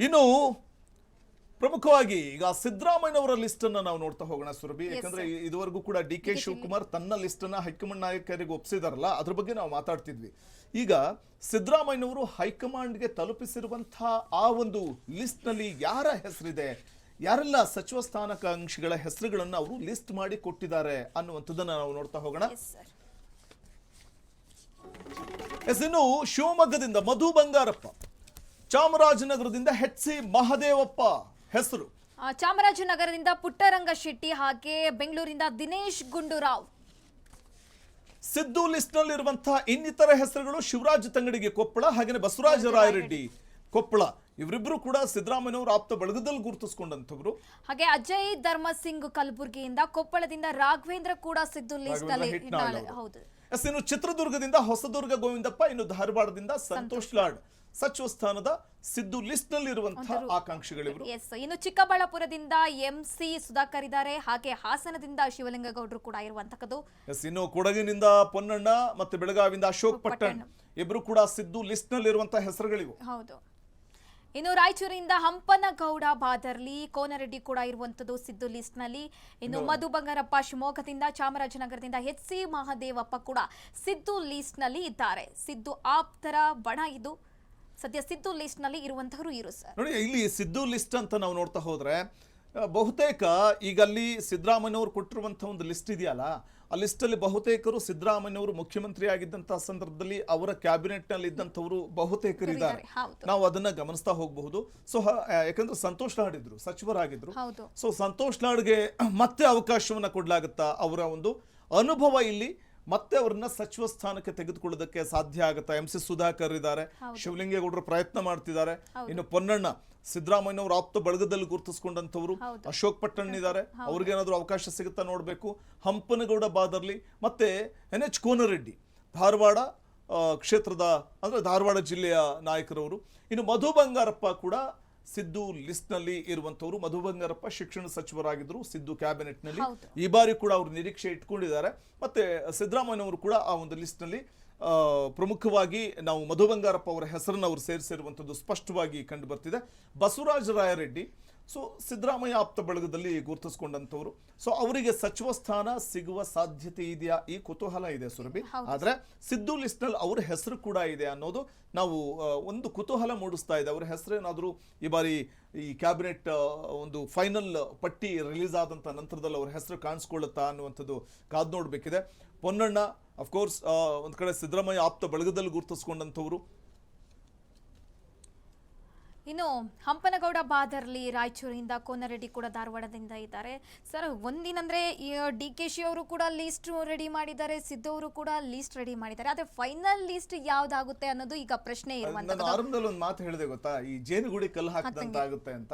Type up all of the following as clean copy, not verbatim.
ಇನ್ನು ಪ್ರಮುಖವಾಗಿ ಈಗ ಸಿದ್ದರಾಮಯ್ಯನವರ ಲಿಸ್ಟ್ ಅನ್ನ ನಾವು ನೋಡ್ತಾ ಹೋಗೋಣ ಸುರಭಿ. ಯಾಕಂದ್ರೆ ಇದುವರೆಗೂ ಕೂಡ ಡಿ ಕೆ ಶಿವಕುಮಾರ್ ತನ್ನ ಲಿಸ್ಟ್ ಅನ್ನ ಹೈಕಮಾಂಡ್ ನಾಯಕರಿಗೆ ಒಪ್ಪಿಸಿದಾರಲ್ಲ, ಅದ್ರ ಬಗ್ಗೆ ನಾವು ಮಾತಾಡ್ತಿದ್ವಿ. ಈಗ ಸಿದ್ದರಾಮಯ್ಯನವರು ಹೈಕಮಾಂಡ್ಗೆ ತಲುಪಿಸಿರುವಂತಹ ಆ ಒಂದು ಲಿಸ್ಟ್ ನಲ್ಲಿ ಯಾರ ಹೆಸರಿದೆ, ಯಾರೆಲ್ಲ ಸಚಿವ ಸ್ಥಾನಾಕಾಂಕ್ಷಿಗಳ ಹೆಸರುಗಳನ್ನ ಅವರು ಲಿಸ್ಟ್ ಮಾಡಿ ಕೊಟ್ಟಿದ್ದಾರೆ ಅನ್ನುವಂಥದ್ದನ್ನ ನಾವು ನೋಡ್ತಾ ಹೋಗೋಣ. ಇನ್ನು ಶಿವಮೊಗ್ಗದಿಂದ ಮಧು ಬಂಗಾರಪ್ಪ, ಚಾಮರಾಜನಗರದಿಂದ ಎಚ್ ಸಿ ಮಹದೇವಪ್ಪ ಹೆಸರು, ಚಾಮರಾಜನಗರದಿಂದ ಪುಟ್ಟರಂಗ ಶೆಟ್ಟಿ, ಹಾಗೆ ಬೆಂಗಳೂರಿಂದ ದಿನೇಶ್ ಗುಂಡೂರಾವ್. ಸಿದ್ದು ಲಿಸ್ಟ್ ನಲ್ಲಿರುವಂತಹ ಇನ್ನಿತರ ಹೆಸರುಗಳು ಶಿವರಾಜ್ ತಂಗಡಿಗೆ ಕೊಪ್ಪಳ, ಹಾಗೆ ಬಸವರಾಜ ರಾಯರೆಡ್ಡಿ ಕೊಪ್ಪಳ. ಇವರಿಬ್ರು ಕೂಡ ಸಿದ್ದರಾಮಯ್ಯನವರು ಆಪ್ತ ಬಳಗದಲ್ಲಿ ಗುರುತಿಸಿಕೊಂಡಂತವ್ರು. ಹಾಗೆ ಅಜಯ್ ಧರ್ಮಸಿಂಗ್ ಕಲಬುರಗಿಯಿಂದ, ಕೊಪ್ಪಳದಿಂದ ರಾಘವೇಂದ್ರ ಕೂಡ ಸಿದ್ದು ಲಿಸ್ಟ್ ನಲ್ಲಿ ಹೌದು. ಇನ್ನು ಚಿತ್ರದುರ್ಗದಿಂದ ಹೊಸದುರ್ಗ ಗೋವಿಂದಪ್ಪ, ಇನ್ನು ಧಾರವಾಡದಿಂದ ಸಂತೋಷ್ ಲಾಡ್ ಸಚಿವ ಸ್ಥಾನದ ಸಿದ್ದು ಲಿಸ್ಟ್ ನಲ್ಲಿ ಇರುವಂತಹ ಆಕಾಂಕ್ಷಿಗಳಿವರು. ಇನ್ನು ಚಿಕ್ಕಬಳ್ಳಾಪುರದಿಂದ ಎಂಸಿ ಸುಧಾಕರ್ ಇದ್ದಾರೆ, ಹಾಗೆ ಹಾಸನದಿಂದ ಶಿವಲಿಂಗಗೌಡರು ಕೂಡ ಇರುವಂತದ್ದು. ಇನ್ನು ಕೊಡಗಿನಿಂದ ಪೊನ್ನಣ್ಣ ಮತ್ತೆ ಬೆಳಗಾವಿಯಿಂದ ಅಶೋಕ್ ಪಟ್ಟಣ್ ಇಬ್ರು ಕೂಡ ಸಿದ್ದು ಲಿಸ್ಟ್ ನಲ್ಲಿ ಇರುವಂತಹ ಹೆಸರುಗಳಿವು. ಹೌದು. ಇನ್ನು ರಾಯಚೂರಿನಿಂದ ಹಂಪನಗೌಡ ಬಾದರ್ಲಿ, ಕೋನರೆಡ್ಡಿ ಕೂಡ ಇರುವಂತದ್ದು ಸಿದ್ದು ಲಿಸ್ಟ್ ನಲ್ಲಿ. ಇನ್ನು ಮಧು ಬಂಗಾರಪ್ಪ ಶಿವಮೊಗ್ಗದಿಂದ, ಚಾಮರಾಜನಗರದಿಂದ ಎಚ್ ಸಿ ಮಹದೇವಪ್ಪ ಕೂಡ ಸಿದ್ದು ಲಿಸ್ಟ್ ನಲ್ಲಿ ಇದ್ದಾರೆ. ಸಿದ್ದು ಆಪ್ತರ ಬಣ ಇದು. ಸದ್ಯ ಸಿದ್ದು ಲಿಸ್ಟ್ ನಲ್ಲಿ ಇರುವಂತವರು ಇರು ಸರ್. ನೋಡಿ, ಇಲ್ಲಿ ಸಿದ್ದು ಲಿಸ್ಟ್ ಅಂತ ನಾವು ನೋಡ್ತಾ ಹೋದ್ರೆ ಬಹುತೇಕ ಈಗ ಅಲ್ಲಿ ಸಿದ್ದರಾಮಯ್ಯನವರು ಕೊಟ್ಟಿರುವಂತಹ ಒಂದು ಲಿಸ್ಟ್ ಇದೆಯಲ್ಲ, ಆ ಲಿಸ್ಟ್ ಅಲ್ಲಿ ಬಹುತೇಕರು ಸಿದ್ದರಾಮಯ್ಯನವರು ಮುಖ್ಯಮಂತ್ರಿ ಆಗಿದ್ದಂತಹ ಸಂದರ್ಭದಲ್ಲಿ ಅವರ ಕ್ಯಾಬಿನೆಟ್ ನಲ್ಲಿ ಇದ್ದಂಥವರು ಬಹುತೇಕರಿದ್ದಾರೆ. ನಾವು ಅದನ್ನ ಗಮನಿಸ್ತಾ ಹೋಗಬಹುದು. ಸೊ ಯಾಕಂದ್ರೆ ಸಂತೋಷ್ ಲಾಡ್ ಇದ್ರು, ಸಚಿವರಾಗಿದ್ರು. ಸೊ ಸಂತೋಷ್ ಲಾಡ್ಗೆ ಮತ್ತೆ ಅವಕಾಶವನ್ನ ಕೊಡ್ಲಾಗುತ್ತಾ? ಅವರ ಒಂದು ಅನುಭವ ಇಲ್ಲಿ ಮತ್ತೆ ಅವ್ರನ್ನ ಸಚಿವ ಸ್ಥಾನಕ್ಕೆ ತೆಗೆದುಕೊಳ್ಳೋದಕ್ಕೆ ಸಾಧ್ಯ ಆಗುತ್ತಾ? ಎಂ ಸಿ ಸುಧಾಕರ್ ಇದ್ದಾರೆ, ಶಿವಲಿಂಗೇಗೌಡರು ಪ್ರಯತ್ನ ಮಾಡ್ತಿದ್ದಾರೆ. ಇನ್ನು ಪೊನ್ನಣ್ಣ ಸಿದ್ದರಾಮಯ್ಯನವರು ಆಪ್ತ ಬಳಗದಲ್ಲಿ ಗುರುತಿಸಿಕೊಂಡಂತವ್ರು, ಅಶೋಕ್ ಪಟ್ಟಣ್ ಇದ್ದಾರೆ, ಅವ್ರಿಗೇನಾದ್ರೂ ಅವಕಾಶ ಸಿಗುತ್ತಾ ನೋಡ್ಬೇಕು. ಹಂಪನಗೌಡ ಬಾದರ್ಲಿ ಮತ್ತೆ ಎನ್ ಎಚ್ ಕೋನರೆಡ್ಡಿ ಧಾರವಾಡ ಕ್ಷೇತ್ರದ ಅಂದ್ರೆ ಧಾರವಾಡ ಜಿಲ್ಲೆಯ ನಾಯಕರವರು. ಇನ್ನು ಮಧು ಬಂಗಾರಪ್ಪ ಕೂಡ ಸಿದ್ದು ಲಿಸ್ಟ್ ನಲ್ಲಿ ಇರುವಂತವರು. ಮಧು ಬಂಗಾರಪ್ಪ ಶಿಕ್ಷಣ ಸಚಿವರಾಗಿದ್ರು ಸಿದ್ದು ಕ್ಯಾಬಿನೆಟ್ ನಲ್ಲಿ. ಈ ಬಾರಿ ಕೂಡ ಅವರು ನಿರೀಕ್ಷೆ ಇಟ್ಕೊಂಡಿದ್ದಾರೆ. ಮತ್ತೆ ಸಿದ್ದರಾಮಯ್ಯನವರು ಕೂಡ ಆ ಒಂದು ಲಿಸ್ಟ್ ನಲ್ಲಿ ಪ್ರಮುಖವಾಗಿ ನಾವು ಮಧು ಬಂಗಾರಪ್ಪ ಅವರ ಹೆಸರನ್ನು ಅವರು ಸೇರಿಸಿರುವಂಥದ್ದು ಸ್ಪಷ್ಟವಾಗಿ ಕಂಡು ಬರ್ತಿದೆ. ಬಸವರಾಜ ರಾಯರೆಡ್ಡಿ ಸೊ ಸಿದ್ದರಾಮಯ್ಯ ಆಪ್ತ ಬಳಗದಲ್ಲಿ ಗುರುತಿಸಿಕೊಂಡಂತವರು. ಸೊ ಅವರಿಗೆ ಸಚಿವ ಸ್ಥಾನ ಸಿಗುವ ಸಾಧ್ಯತೆ ಇದೆಯಾ? ಈ ಕುತೂಹಲ ಇದೆ ಸುರಭಿ. ಆದ್ರೆ ಸಿದ್ದು ಲಿಸ್ಟ್ ನಲ್ಲಿ ಅವ್ರ ಹೆಸರು ಕೂಡ ಇದೆ ಅನ್ನೋದು ನಾವು ಒಂದು ಕುತೂಹಲ ಮೂಡಿಸ್ತಾ ಇದೆ. ಅವ್ರ ಹೆಸರೇನಾದ್ರೂ ಈ ಬಾರಿ ಈ ಕ್ಯಾಬಿನೆಟ್ ಒಂದು ಫೈನಲ್ ಪಟ್ಟಿ ರಿಲೀಸ್ ಆದಂತ ನಂತರದಲ್ಲಿ ಅವ್ರ ಹೆಸರು ಕಾಣಿಸ್ಕೊಳ್ಳುತ್ತಾ ಅನ್ನುವಂಥದ್ದು ಕಾದ್ ನೋಡ್ಬೇಕಿದೆ. ಪೊನ್ನಣ್ಣ ಅಫ್ಕೋರ್ಸ್ ಒಂದ್ ಕಡೆ ಸಿದ್ದರಾಮಯ್ಯ ಆಪ್ತ ಬಳಗದಲ್ಲಿ ಗುರುತಿಸಿಕೊಂಡಂತವ್ರು. ಇನ್ನು ಹಂಪನಗೌಡ ಬಾದರ್ಲಿ ರಾಯಚೂರಿನಿಂದ, ಕೋನರೆಡ್ಡಿ ಕೂಡ ಧಾರವಾಡದಿಂದ ಇದ್ದಾರೆ. ಸರ್, ಒಂದಿನಂದ್ರೆ ಡಿ ಕೆ ಶಿ ಅವರು ಕೂಡ ಲಿಸ್ಟ್ ರೆಡಿ ಮಾಡಿದ್ದಾರೆ, ಸಿದ್ದು ಅವರು ಕೂಡ ಲಿಸ್ಟ್ ರೆಡಿ ಮಾಡಿದ್ದಾರೆ. ಆದ್ರೆ ಫೈನಲ್ ಲಿಸ್ಟ್ ಯಾವ್ದಾಗುತ್ತೆ ಅನ್ನೋದು ಈಗ ಪ್ರಶ್ನೆ ಇರುವಂತದ್ದು. ನಾನು ಆರಂಭದಲ್ಲಿ ಒಂದು ಮಾತು ಹೇಳಿದೆ ಗೊತ್ತಾ, ಈ ಜೇನುಗೂಡಿ ಕಲ್ಲು ಹಾಕಿದಂತ ಆಗುತ್ತೆ ಅಂತ.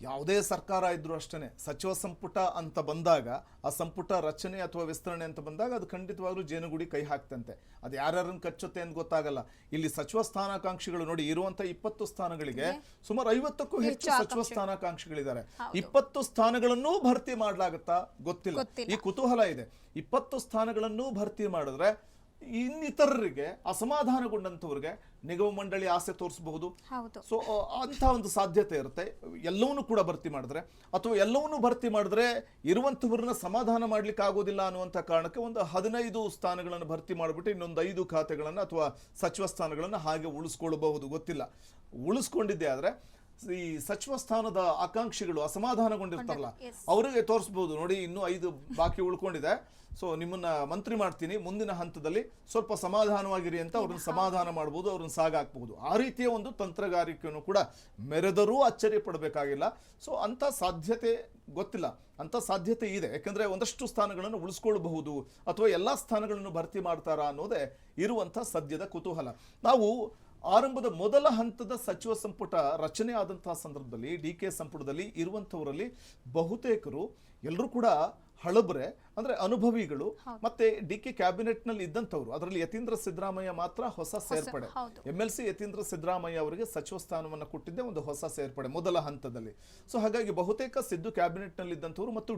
ಯಾವುದೇ ಸರ್ಕಾರ ಇದ್ರೂ ಅಷ್ಟೇ, ಸಚಿವ ಸಂಪುಟ ಅಂತ ಬಂದಾಗ, ಆ ಸಂಪುಟ ರಚನೆ ಅಥವಾ ವಿಸ್ತರಣೆ ಅಂತ ಬಂದಾಗ ಅದು ಖಂಡಿತವಾಗ್ಲೂ ಜೇನುಗುಡಿ ಕೈ ಹಾಕ್ತಂತೆ. ಅದು ಯಾರ್ಯಾರನ್ನು ಕಚ್ಚುತ್ತೆ ಅಂತ ಗೊತ್ತಾಗಲ್ಲ. ಇಲ್ಲಿ ಸಚಿವ ಸ್ಥಾನಾಕಾಂಕ್ಷಿಗಳು ನೋಡಿ, ಇರುವಂತ 20 ಸ್ಥಾನಗಳಿಗೆ ಸುಮಾರು 50ಕ್ಕೂ ಹೆಚ್ಚು ಸಚಿವ ಸ್ಥಾನಾಕಾಂಕ್ಷಿಗಳಿದ್ದಾರೆ. 20 ಸ್ಥಾನಗಳನ್ನೂ ಭರ್ತಿ ಮಾಡ್ಲಾಗತ್ತಾ ಗೊತ್ತಿಲ್ಲ. ಈ ಕುತೂಹಲ ಇದೆ. 20 ಸ್ಥಾನಗಳನ್ನೂ ಭರ್ತಿ ಮಾಡಿದ್ರೆ ಇನ್ನಿತರರಿಗೆ, ಅಸಮಾಧಾನಗೊಂಡಂತವ್ರಿಗೆ ನಿಗಮ ಮಂಡಳಿ ಆಸೆ ತೋರಿಸಬಹುದು. ಸೊ ಅಂತ ಒಂದು ಸಾಧ್ಯತೆ ಇರುತ್ತೆ. ಎಲ್ಲವನ್ನೂ ಕೂಡ ಭರ್ತಿ ಮಾಡಿದ್ರೆ, ಅಥವಾ ಎಲ್ಲವನ್ನೂ ಭರ್ತಿ ಮಾಡಿದ್ರೆ ಇರುವಂತವ್ರನ್ನ ಸಮಾಧಾನ ಮಾಡ್ಲಿಕ್ಕೆ ಆಗೋದಿಲ್ಲ ಅನ್ನುವಂಥ ಕಾರಣಕ್ಕೆ ಒಂದು 15 ಸ್ಥಾನಗಳನ್ನು ಭರ್ತಿ ಮಾಡಿಬಿಟ್ಟು ಇನ್ನೊಂದು 5 ಖಾತೆಗಳನ್ನು ಅಥವಾ ಸಚಿವ ಸ್ಥಾನಗಳನ್ನು ಹಾಗೆ ಉಳಿಸ್ಕೊಳ್ಬಹುದು. ಗೊತ್ತಿಲ್ಲ, ಉಳಿಸ್ಕೊಂಡಿದ್ದೆ ಆದ್ರೆ ಈ ಸಚಿವ ಸ್ಥಾನದ ಆಕಾಂಕ್ಷಿಗಳು ಅಸಮಾಧಾನಗೊಂಡಿರ್ತಾರಲ್ಲ, ಅವರಿಗೆ ತೋರಿಸಬಹುದು, ನೋಡಿ ಇನ್ನೂ 5 ಬಾಕಿ ಉಳ್ಕೊಂಡಿದೆ, ಸೊ ನಿಮ್ಮನ್ನ ಮಂತ್ರಿ ಮಾಡ್ತೀನಿ, ಮುಂದಿನ ಹಂತದಲ್ಲಿ ಸ್ವಲ್ಪ ಸಮಾಧಾನವಾಗಿರಿ ಅಂತ ಅವ್ರನ್ನ ಸಮಾಧಾನ ಮಾಡಬಹುದು, ಅವ್ರನ್ನ ಸಾಗಾಕ್ಬಹುದು. ಆ ರೀತಿಯ ಒಂದು ತಂತ್ರಗಾರಿಕೆಯನ್ನು ಕೂಡ ಮೆರೆದರೂ ಅಚ್ಚರಿ ಪಡಬೇಕಾಗಿಲ್ಲ. ಸೊ ಅಂತ ಸಾಧ್ಯತೆ ಗೊತ್ತಿಲ್ಲ, ಅಂತ ಸಾಧ್ಯತೆ ಇದೆ. ಯಾಕಂದ್ರೆ ಒಂದಷ್ಟು ಸ್ಥಾನಗಳನ್ನು ಉಳಿಸ್ಕೊಳ್ಬಹುದು ಅಥವಾ ಎಲ್ಲಾ ಸ್ಥಾನಗಳನ್ನು ಭರ್ತಿ ಮಾಡ್ತಾರಾ ಅನ್ನೋದೇ ಇರುವಂತ ಸದ್ಯದ ಕುತೂಹಲ. ನಾವು ಆರಂಭದ ಮೊದಲ ಹಂತದ ಸಚಿವ ಸಂಪುಟ ರಚನೆ ಆದಂತಹ ಸಂದರ್ಭದಲ್ಲಿ ಡಿ ಕೆ ಸಂಪುಟದಲ್ಲಿ ಇರುವಂತವರಲ್ಲಿ ಬಹುತೇಕರು ಎಲ್ಲರೂ ಕೂಡ ಹಳಬ್ರೆ, ಅಂದ್ರೆ ಅನುಭವಿಗಳು. ಮತ್ತೆ ಡಿ ಕೆ ಕ್ಯಾಬಿನೆಟ್ ನಲ್ಲಿ ಇದ್ದಂಥವ್ರು. ಅದರಲ್ಲಿ ಯತೀಂದ್ರ ಸಿದ್ದರಾಮಯ್ಯ ಮಾತ್ರ ಹೊಸ ಸೇರ್ಪಡೆ. MLC ಯತೀಂದ್ರ ಸಿದ್ದರಾಮಯ್ಯ ಅವರಿಗೆ ಸಚಿವ ಸ್ಥಾನವನ್ನು ಕೊಟ್ಟಿದ್ದೆ ಒಂದು ಹೊಸ ಸೇರ್ಪಡೆ ಮೊದಲ ಹಂತದಲ್ಲಿ. ಸೊ ಹಾಗಾಗಿ ಬಹುತೇಕ ಸಿದ್ದು ಕ್ಯಾಬಿನೆಟ್ ನಲ್ಲಿ ಇದ್ದಂಥವ್ರು ಮತ್ತು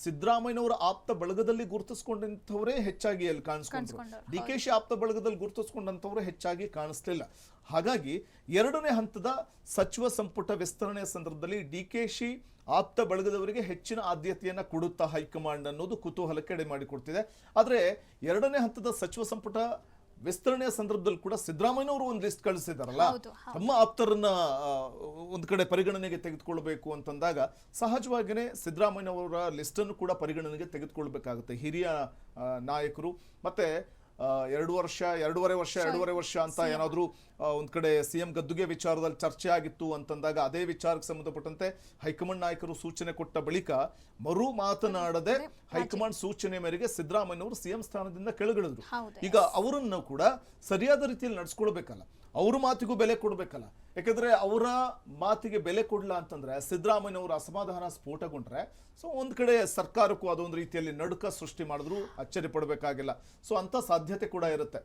ಸಿದ್ದರಾಮಯ್ಯನವರ ಆಪ್ತ ಬಳಗದಲ್ಲಿ ಗುರುತಿಸ್ಕೊಂಡಂಥವರೇ ಹೆಚ್ಚಾಗಿ ಅಲ್ಲಿ ಕಾಣಿಸ್ಕೊಂಡ್ರು. DKಶಿ ಆಪ್ತ ಬಳಗದಲ್ಲಿ ಗುರುತಿಸ್ಕೊಂಡಂಥವ್ರು ಹೆಚ್ಚಾಗಿ ಕಾಣಿಸ್ಲಿಲ್ಲ. ಹಾಗಾಗಿ ಎರಡನೇ ಹಂತದ ಸಚಿವ ಸಂಪುಟ ವಿಸ್ತರಣೆಯ ಸಂದರ್ಭದಲ್ಲಿ DKಶಿ ಆಪ್ತ ಬಳಗದವರಿಗೆ ಹೆಚ್ಚಿನ ಆದ್ಯತೆಯನ್ನ ಕೊಡುತ್ತಾ ಹೈಕಮಾಂಡ್ ಅನ್ನೋದು ಕುತೂಹಲಕ್ಕೆ ಎಡೆ ಮಾಡಿಕೊಡ್ತಿದೆ. ಆದ್ರೆ ಎರಡನೇ ಹಂತದ ಸಚಿವ ಸಂಪುಟ ವಿಸ್ತರಣೆಯ ಸಂದರ್ಭದಲ್ಲಿ ಕೂಡ ಸಿದ್ದರಾಮಯ್ಯನವರು ಒಂದು ಲಿಸ್ಟ್ ಕಳಿಸಿದಾರಲ್ಲ, ತಮ್ಮ ಆಪ್ತರನ್ನ ಒಂದ್ ಕಡೆ ಪರಿಗಣನೆಗೆ ತೆಗೆದುಕೊಳ್ಬೇಕು ಅಂತಂದಾಗ ಸಹಜವಾಗಿಯೇ ಸಿದ್ದರಾಮಯ್ಯನವರ ಲಿಸ್ಟ್ ಅನ್ನು ಕೂಡ ಪರಿಗಣನೆಗೆ ತೆಗೆದುಕೊಳ್ಬೇಕಾಗುತ್ತೆ. ಹಿರಿಯ ನಾಯಕರು ಮತ್ತೆ 2 ವರ್ಷ ಅಂತ ಏನಾದ್ರೂ ಒಂದ್ ಕಡೆ CM ಗದ್ದುಗೆ ವಿಚಾರದಲ್ಲಿ ಚರ್ಚೆ ಆಗಿತ್ತು ಅಂತಂದಾಗ ಅದೇ ವಿಚಾರಕ್ಕೆ ಸಂಬಂಧಪಟ್ಟಂತೆ ಹೈಕಮಾಂಡ್ ನಾಯಕರು ಸೂಚನೆ ಕೊಟ್ಟ ಬಳಿಕ ಮರು ಮಾತನಾಡದೆ ಹೈಕಮಾಂಡ್ ಸೂಚನೆ ಮೇರೆಗೆ ಸಿದ್ದರಾಮಯ್ಯನವರು CM ಸ್ಥಾನದಿಂದ ಕೆಳಗಿಳಿದ್ರು. ಈಗ ಅವರನ್ನು ಕೂಡ ಸರಿಯಾದ ರೀತಿಯಲ್ಲಿ ನಡ್ಸ್ಕೊಳ್ಬೇಕಲ್ಲ, ಅವ್ರ ಮಾತಿಗೂ ಬೆಲೆ ಕೊಡ್ಬೇಕಲ್ಲ. ಯಾಕಂದ್ರೆ ಅವರ ಮಾತಿಗೆ ಬೆಲೆ ಕೊಡ್ಲಾ ಅಂತಂದ್ರೆ ಸಿದ್ದರಾಮಯ್ಯನವರ ಅಸಮಾಧಾನ ಸ್ಫೋಟಗೊಂಡ್ರೆ ಸೊ ಒಂದ್ ಕಡೆ ಸರ್ಕಾರಕ್ಕೂ ಅದೊಂದು ರೀತಿಯಲ್ಲಿ ನಡುಕ ಸೃಷ್ಟಿ ಮಾಡಿದ್ರು ಅಚ್ಚರಿ ಪಡಬೇಕಾಗಿಲ್ಲ. ಸೊ ಅಂತ ಸಾಧ್ಯತೆ ಕೂಡ ಇರುತ್ತೆ.